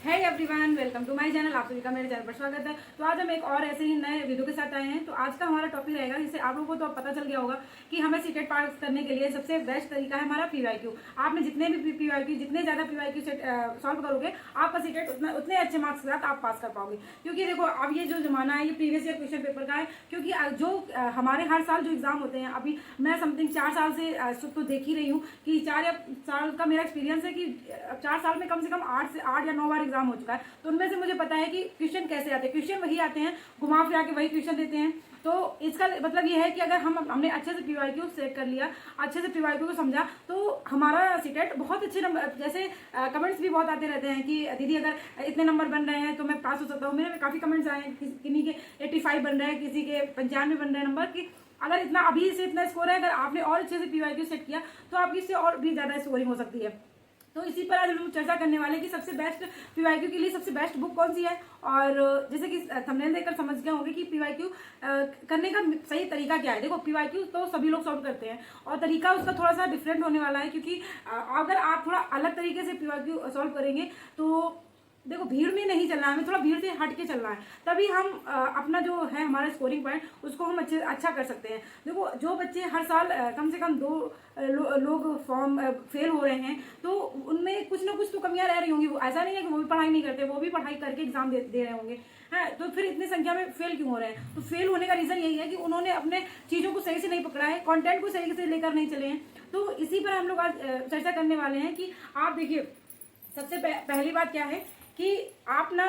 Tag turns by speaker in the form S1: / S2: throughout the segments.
S1: है everyone, welcome to my channel. आप सभी का मेरे चैनल पर स्वागत है। तो आज हम एक और ऐसे ही नए वीडियो के साथ आए हैं। तो आज का हमारा टॉपिक रहेगा, जिससे आप लोगों को तो पता चल गया होगा कि हमें सीटेट पास करने के लिए सबसे बेस्ट तरीका है हमारा पीवाईक्यू। आपने जितने भी पीवाईक्यू जितने ज्यादा पीवाईक्यू से सॉल्व करोगे, आपका सीटेट उतने अच्छे मार्क्स के साथ आप पास कर पाओगे। क्योंकि देखो, अब ये जो जमाना है ये प्रीवियस ईयर क्वेश्चन पेपर का है। क्योंकि जो हमारे हर साल जो एग्जाम होते हैं, अभी मैं समथिंग 4 साल से तो देख ही रही हूँ कि 4 साल का मेरा एक्सपीरियंस है कि 4 साल में कम से कम 8 या 9 बार एग्जाम हो चुका है। तो उनमें से मुझे पता है कि क्वेश्चन कैसे आते हैं। क्वेश्चन वही आते हैं, घुमा फिरा के वही क्वेश्चन देते हैं। तो इसका मतलब ये है कि अगर हमने अच्छे से पीवाईक्यू सेट कर लिया, अच्छे से पीवाईक्यू को समझा, तो हमारा सीटेट बहुत अच्छे नंबर, जैसे कमेंट्स भी बहुत आते रहते हैं कि दीदी अगर इतने नंबर बन रहे हैं तो मैं पास हो सकता हूँ। मेरे में काफी कमेंट्स आए हैं, किसी के 85 बन रहे हैं, किसी के 95 बन रहे हैं नंबर की। अगर इतना अभी से इतना स्कोर है, अगर आपने और अच्छे से पीवाईक्यू सेट किया तो आपकी इससे और भी ज्यादा स्कोरिंग हो सकती है। तो इसी पर आज हम लोग चर्चा करने वाले हैं कि सबसे बेस्ट पीवाईक्यू के लिए सबसे बेस्ट बुक कौन सी है। और जैसे कि थंबनेल देखकर समझ गए होंगे कि पीवाईक्यू करने का सही तरीका क्या है। देखो, पीवाईक्यू तो सभी लोग सॉल्व करते हैं और तरीका उसका थोड़ा सा डिफरेंट होने वाला है। क्योंकि अगर आप थोड़ा अलग तरीके से पीवाईक्यू सॉल्व करेंगे तो देखो, भीड़ में नहीं चलना है, हमें थोड़ा भीड़ से हट के चलना है। तभी हम अपना जो है हमारा स्कोरिंग पॉइंट उसको हम अच्छा कर सकते हैं। देखो, जो बच्चे हर साल कम से कम 2 लोग फॉर्म फेल हो रहे हैं, तो उनमें कुछ ना कुछ तो कमियां रह रही होंगी। वो ऐसा नहीं है कि वो भी पढ़ाई नहीं करते, वो भी पढ़ाई करके एग्जाम दे रहे होंगे हैं। तो फिर इतनी संख्या में फेल क्यों हो रहे हैं? तो फेल होने का रीजन यही है कि उन्होंने अपने चीजों को सही से नहीं पकड़ा है, कंटेंट को सही से लेकर नहीं चले हैं। तो इसी पर हम लोग आज चर्चा करने वाले हैं कि आप देखिए, सबसे पहली बात क्या है कि आप ना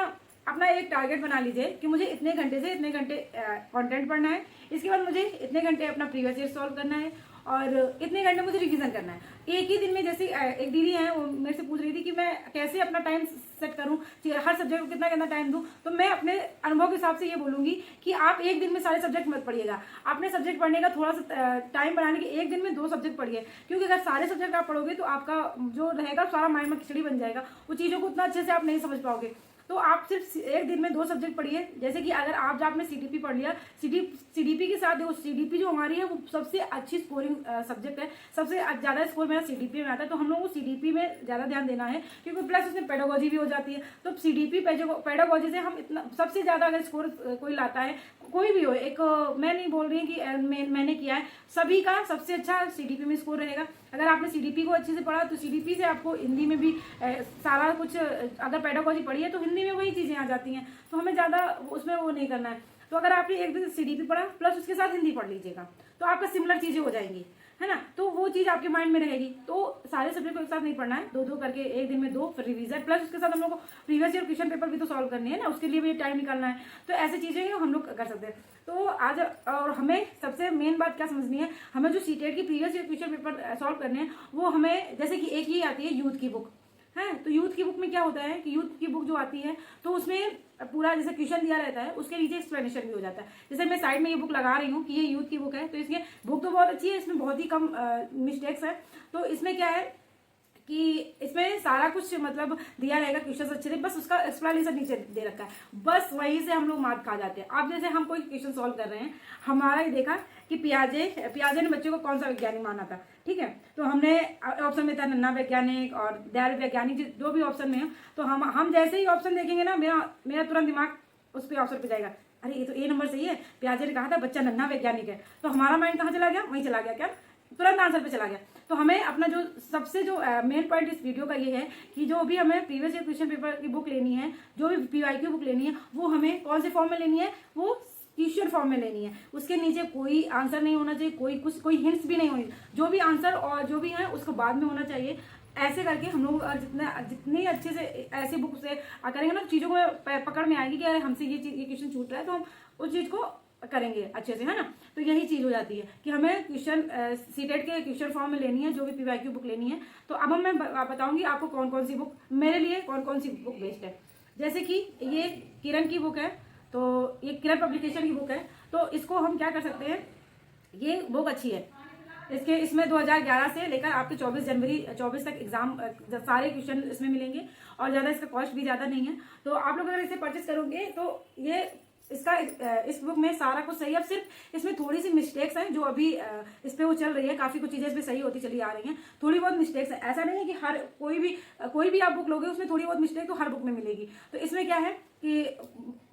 S1: अपना एक टारगेट बना लीजिए कि मुझे इतने घंटे से इतने घंटे कंटेंट पढ़ना है, इसके बाद मुझे इतने घंटे अपना प्रीवियस ईयर सॉल्व करना है और इतने घंटे मुझे रिवीजन करना है। एक ही दिन में, जैसे एक दीदी है वो मेरे से पूछ रही थी कि मैं कैसे अपना टाइम सेट करूं, हर सब्जेक्ट को कितना कितना टाइम दूं। तो मैं अपने अनुभव के हिसाब से ये बोलूंगी कि आप एक दिन में सारे सब्जेक्ट मत पढ़िएगा। अपने सब्जेक्ट पढ़ने का थोड़ा सा टाइम बनाने के एक दिन में 2 सब्जेक्ट पढ़िए। क्योंकि अगर सारे सब्जेक्ट आप पढ़ोगे तो आपका जो रहेगा सारा माइंड में खिचड़ी बन जाएगा, वो चीज़ों को उतना अच्छे से आप नहीं समझ पाओगे। तो आप सिर्फ एक दिन में 2 सब्जेक्ट पढ़िए। जैसे कि अगर आप आपने सीडीपी पढ़ लिया, सीडीपी के साथ देखो, सीडीपी जो हमारी है वो सबसे अच्छी स्कोरिंग सब्जेक्ट है। सबसे ज्यादा स्कोर मेरा सीडीपी में आता है। तो हम लोगों को सीडीपी में ज्यादा ध्यान देना है, क्योंकि प्लस उसमें पेडागोजी भी हो जाती है। तो सीडीपी पेडागोजी से हम इतना सबसे ज्यादा अगर स्कोर कोई लाता है, कोई भी हो, एक मैं नहीं बोल रही कि मैंने किया है, सभी का सबसे अच्छा सीडीपी में स्कोर रहेगा। अगर आपने सीडीपी को अच्छे से पढ़ा तो सीडीपी से आपको हिंदी में भी सारा कुछ, अगर पेडागोजी पढ़ी है तो हिंदी में वही चीजें आ जाती हैं। तो हमें ज्यादा उसमें वो नहीं करना है। तो अगर आपने एक दिन सीडीपी पढ़ा प्लस उसके साथ हिंदी पढ़ लीजिएगा, तो आपका सिमिलर चीजें हो जाएंगी, है ना। तो वो चीज आपके माइंड में रहेगी। तो सारे सब्जेक्ट को एक साथ नहीं पढ़ना है, 2-2 करके एक दिन में 2, फिर रिवीजन, प्लस उसके साथ हम लोग को प्रीवियस ईयर क्वेश्चन पेपर भी तो सॉल्व करने हैं ना, उसके लिए भी टाइम निकालना है। तो ऐसी चीजें हम लोग कर सकते हैं। तो आज और हमें सबसे मेन बात क्या समझनी है, हमें जो सीटेट की previous year question paper solve करने हैं, वो हमें, जैसे कि एक ही आती है यूथ की बुक है। तो यूथ की बुक में क्या होता है कि यूथ की बुक जो आती है तो उसमें पूरा जैसे क्वेश्चन दिया रहता है, उसके नीचे एक्सप्लेनेशन भी हो जाता है। जैसे मैं साइड में ये बुक लगा रही हूँ कि ये यूथ की बुक है, तो इसमें बुक तो बहुत अच्छी है, इसमें बहुत ही कम मिस्टेक्स है। तो इसमें क्या है कि इसमें सारा कुछ मतलब दिया रहेगा, क्वेश्चन अच्छे थे, बस उसका एक्सप्लेनेशन नीचे दे रखा है, बस वहीं से हम लोग मार्क खा जाते हैं। अब जैसे हम कोई क्वेश्चन सॉल्व कर रहे हैं, हमारा ही देखा कि पियाजे ने बच्चों को कौन सा वैज्ञानिक माना था, ठीक है। तो हमने ऑप्शन में था नन्ना वैज्ञानिक और दयालु वैज्ञानिक, जो भी ऑप्शन में है। तो हम जैसे ही ऑप्शन देखेंगे ना, मेरा तुरंत दिमाग उस पर ऑप्शन पे जाएगा, अरे ये तो ए नंबर सही है, पियाजे ने कहा था बच्चा नन्ना वैज्ञानिक है। तो हमारा माइंड कहाँ चला गया, वहीं चला गया, क्या तुरंत आंसर पे चला गया। तो हमें अपना जो सबसे जो मेन पॉइंट इस वीडियो का ये है कि जो भी हमें प्रीवियस ईयर क्वेश्चन पेपर की बुक लेनी है, जो भी पीवाईक्यू बुक लेनी है, वो हमें कौन से फॉर्म में लेनी है, वो क्वेश्चन फॉर्म में लेनी है। उसके नीचे कोई आंसर नहीं होना चाहिए, कोई हिंट्स भी नहीं होनी। जो भी आंसर और जो भी है उसको बाद में होना चाहिए। ऐसे करके हम लोग जितने अच्छे से ऐसे बुक से करेंगे ना, चीजों को पकड़ में आएगी कि अरे हमसे ये क्वेश्चन छूट रहा है, तो हम उस चीज को करेंगे अच्छे से, है ना। तो यही चीज हो जाती है कि हमें क्वेश्चन सीटेट के क्वेश्चन फॉर्म में लेनी है, जो भी पीवाईक्यू बुक लेनी है। तो अब मैं बताऊंगी आपको कौन कौन सी बुक मेरे लिए, कौन कौन सी बुक बेस्ट है। जैसे कि ये किरण की बुक है, तो ये किरण पब्लिकेशन की बुक है। तो इसको हम क्या कर सकते हैं, ये बुक अच्छी है। इसमें 2011 से लेकर आपके 24 जनवरी 24 तक एग्जाम सारे क्वेश्चन इसमें मिलेंगे और ज़्यादा इसका कॉस्ट भी ज़्यादा नहीं है। तो आप लोग अगर इसे परचेस करोगे तो ये इसका इस बुक में सारा कुछ सही है। अब सिर्फ इसमें थोड़ी सी मिस्टेक्स हैं जो अभी इस पे वो चल रही है, काफी कुछ चीजें इसमें सही होती चली आ रही हैं, थोड़ी बहुत मिस्टेक्स है। ऐसा नहीं है कि हर कोई भी आप बुक लोगे उसमें थोड़ी बहुत मिस्टेक तो हर बुक में मिलेगी। तो इसमें क्या है कि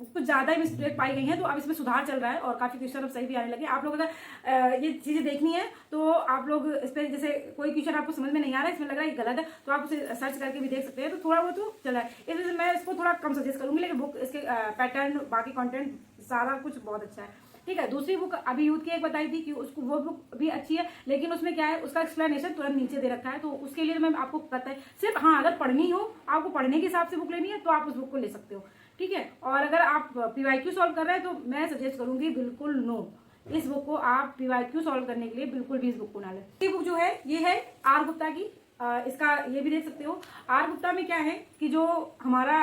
S1: कुछ ज्यादा ही मिस्टेक पाई गई है, तो अब इसमें सुधार चल रहा है और काफी क्वेश्चन अब सही भी आने लगे। आप लोग अगर ये चीजें देखनी है तो आप लोग इस पर, जैसे कोई क्वेश्चन आपको समझ में नहीं आ रहा है, इसमें लग रहा है गलत है, तो आप उसे सर्च करके भी देख सकते हैं। तो थोड़ा बहुत तो चला है, इस वजह से मैं इसको थोड़ा कम सजेस्ट करूंगी, लेकिन बुक इसके पैटर्न बाकी कंटेंट सारा कुछ बहुत अच्छा है। ठीक है, दूसरी बुक अभी यूथ की एक बताई थी कि उसको वो बुक भी अच्छी है, लेकिन उसमें क्या है, उसका एक्सप्लेनेशन तुरंत नीचे दे रखा है, तो उसके लिए मैं आपको पता है सिर्फ, हाँ अगर पढ़नी हो, आपको पढ़ने के हिसाब से बुक लेनी है तो आप उस बुक को ले सकते हो। ठीक है, और अगर आप पीवाईक्यू सॉल्व कर रहे हैं तो मैं सजेस्ट करूंगी बिल्कुल नो, इस बुक को आप पीवाईक्यू सॉल्व करने के लिए बिल्कुल भी इस बुक को ना लें। ये बुक जो है ये है आर गुप्ता की, इसका ये भी देख सकते हो। आर गुप्ता में क्या है कि जो हमारा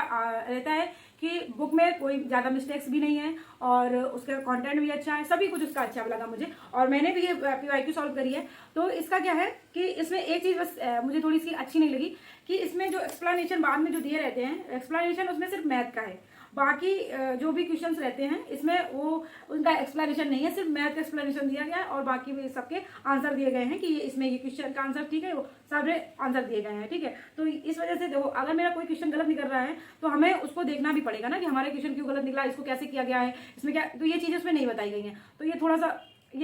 S1: रहता है कि बुक में कोई ज्यादा मिस्टेक्स भी नहीं है और उसका कंटेंट भी अच्छा है, सभी कुछ उसका अच्छा लगा मुझे, और मैंने भी ये पीवाईक्यू सॉल्व करी है। तो इसका क्या है कि इसमें एक चीज बस मुझे थोड़ी सी अच्छी नहीं लगी कि इसमें जो एक्सप्लेनेशन बाद में जो दिए रहते हैं, एक्सप्लेनेशन उसमें सिर्फ मैथ का है, बाकी जो भी क्वेश्चंस रहते हैं इसमें वो उनका एक्सप्लेनेशन नहीं है, सिर्फ मैथ का एक्सप्लेनेशन दिया गया है और बाकी भी सबके आंसर दिए गए हैं कि ये इसमें ये क्वेश्चन का आंसर ठीक है, वो सारे आंसर दिए गए हैं। ठीक है, तो इस वजह से देखो, अगर मेरा कोई क्वेश्चन गलत निकल रहा है तो हमें उसको देखना भी पड़ेगा ना कि हमारे क्वेश्चन क्यों गलत निकला, इसको कैसे किया गया है, इसमें क्या, तो ये चीजें उसमें नहीं बताई गई हैं। तो ये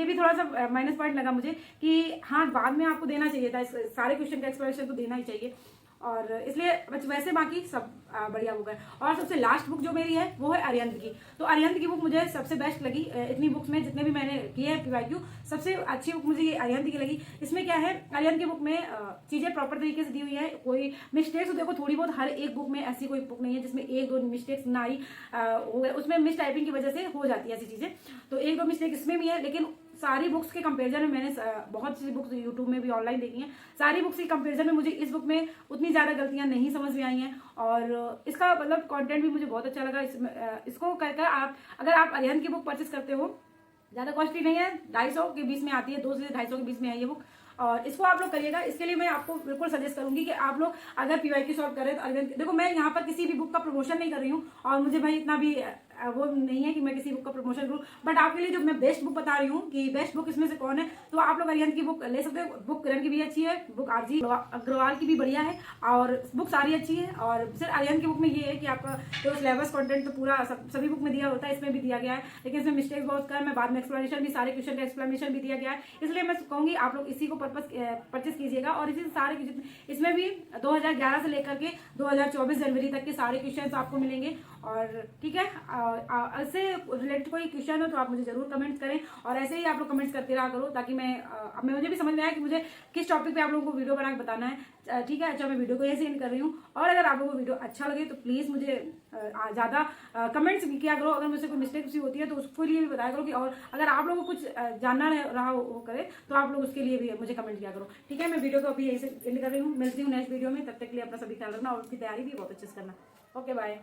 S1: भी थोड़ा सा माइनस पॉइंट लगा मुझे कि हाँ बाद में आपको देना चाहिए था, सारे क्वेश्चन का एक्सप्लेनेशन तो देना ही चाहिए, और इसलिए वैसे बाकी सब बढ़िया बुक है। और सबसे लास्ट बुक जो मेरी है वो है अरिहंत की। तो अरिहंत की बुक मुझे सबसे बेस्ट लगी, इतनी बुक्स में जितने भी मैंने किए हैं पीवाईक्यू, सबसे अच्छी बुक मुझे ये अरिहंत की लगी। इसमें क्या है, अरिहंत की बुक में चीजें प्रॉपर तरीके से दी हुई है, कोई मिस्टेक्स तो देखो थोड़ी बहुत हर एक बुक में, ऐसी कोई बुक नहीं है जिसमें एक दो मिस्टेक्स ना आई, उसमें मिस टाइपिंग की वजह से हो जाती है ऐसी चीजें, तो एक दो मिस्टेक इसमें भी है, लेकिन सारी बुक्स के कंपैरिजन में मैंने बहुत सी बुक्स यूट्यूब में भी ऑनलाइन देखी हैं, सारी बुक्स के कंपैरिजन में मुझे इस बुक में उतनी ज्यादा गलतियां नहीं समझ में आई हैं, और इसका मतलब कंटेंट भी मुझे बहुत अच्छा लगा। इसको कहकर आप, अगर आप अरिहंत की बुक परचेस करते हो, ज्यादा कॉस्टली नहीं है, 250 के बीच में आती है, 200 से 250 के बीच में है ये बुक, और इसको आप लोग करिएगा। इसके लिए मैं आपको बिल्कुल सजेस्ट करूंगी कि आप लोग अगर पीवाईक्यू सॉल्व करें तो अरिहंत, देखो मैं यहाँ पर किसी भी बुक का प्रमोशन नहीं कर रही हूँ, और मुझे भाई इतना भी वो नहीं है कि मैं किसी बुक का प्रमोशन करूँ, बट आपके लिए जो मैं बेस्ट बुक बता रही हूँ कि बेस्ट बुक इसमें से कौन है, तो आप लोग अरिहंत की बुक ले सकते हो। बुक किरण की भी अच्छी है, बुक आरजी अग्रवाल की भी बढ़िया है, और बुक सारी अच्छी है। और सिर्फ अरिहंत की बुक में ये है कि आपका जो सिलेबस कंटेंट तो पूरा सभी बुक में दिया होता है, इसमें भी दिया गया है, लेकिन इसमें मिस्टेक्स बहुत कम है, बाद में एक्सप्लेनेशन भी, सारे क्वेश्चन का एक्सप्लेनेशन भी दिया गया है, इसलिए मैं कहूंगी आप लोग इसी को परचेस कीजिएगा। और इसी सारे इसमें भी 2011 से लेकर के 2024 जनवरी तक के सारे क्वेश्चन आपको मिलेंगे। और ठीक है, इससे रिलेटेड कोई क्वेश्चन हो तो आप मुझे जरूर कमेंट्स करें, और ऐसे ही आप लोग कमेंट्स करते रहा करो, ताकि मुझे भी समझ में आए कि मुझे किस टॉपिक पे आप लोगों को वीडियो बना के बताना है। ठीक है, अच्छा मैं वीडियो को यहीं से एंड कर रही हूँ, और अगर आप लोगों को वीडियो अच्छा लगे तो प्लीज मुझे ज्यादा कमेंट्स किया करो, अगर मुझसे कोई मिस्टेक होती है तो उसके लिए भी बताया करो, कि और अगर आप लोगों को कुछ जानना रहा वो करे तो आप लोग उसके लिए भी मुझे कमेंट किया करो। ठीक है, मैं वीडियो को अभी यहीं से एंड कर रही हूँ, मिलती हूँ नेक्स्ट वीडियो में, तब तक के लिए अपना सभी ख्याल रखना और उसकी तैयारी भी बहुत अच्छे से करना। Okay bye.